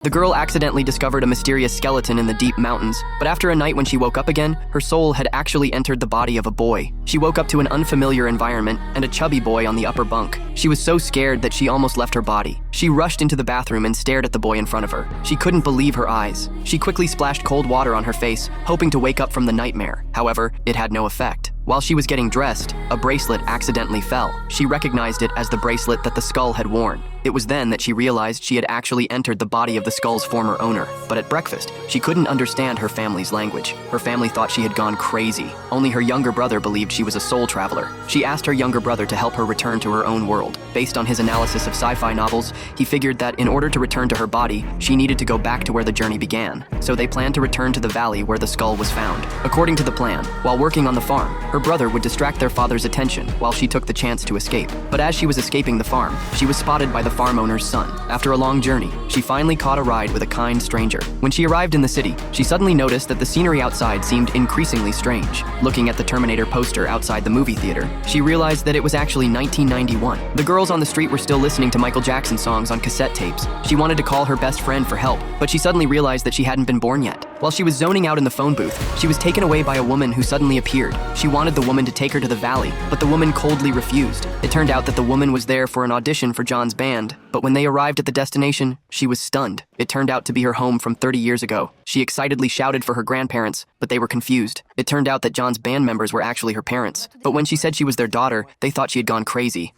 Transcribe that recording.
The girl accidentally discovered a mysterious skeleton in the deep mountains, but after a night when she woke up again, her soul had actually entered the body of a boy. She woke up to an unfamiliar environment and a chubby boy on the upper bunk. She was so scared that she almost left her body. She rushed into the bathroom and stared at the boy in front of her. She couldn't believe her eyes. She quickly splashed cold water on her face, hoping to wake up from the nightmare. However, it had no effect. While she was getting dressed, a bracelet accidentally fell. She recognized it as the bracelet that the skull had worn. It was then that she realized she had actually entered the body of the skull's former owner. But at breakfast, she couldn't understand her family's language. Her family thought she had gone crazy. Only her younger brother believed she was a soul traveler. She asked her younger brother to help her return to her own world. Based on his analysis of sci-fi novels, he figured that in order to return to her body, she needed to go back to where the journey began. So they planned to return to the valley where the skull was found. According to the plan, while working on the farm, her brother would distract their father's attention while she took the chance to escape. But as she was escaping the farm, she was spotted by the farm owner's son. After a long journey, she finally caught a ride with a kind stranger. When she arrived in the city, she suddenly noticed that the scenery outside seemed increasingly strange. Looking at the Terminator poster outside the movie theater, she realized that it was actually 1991. The girls on the street were still listening to Michael Jackson songs on cassette tapes. She wanted to call her best friend for help, but she suddenly realized that she hadn't been born yet. While she was zoning out in the phone booth, she was taken away by a woman who suddenly appeared. She wanted the woman to take her to the valley, but the woman coldly refused. It turned out that the woman was there for an audition for John's band, but when they arrived at the destination, she was stunned. It turned out to be her home from 30 years ago. She excitedly shouted for her grandparents, but they were confused. It turned out that John's band members were actually her parents, but when she said she was their daughter, they thought she had gone crazy.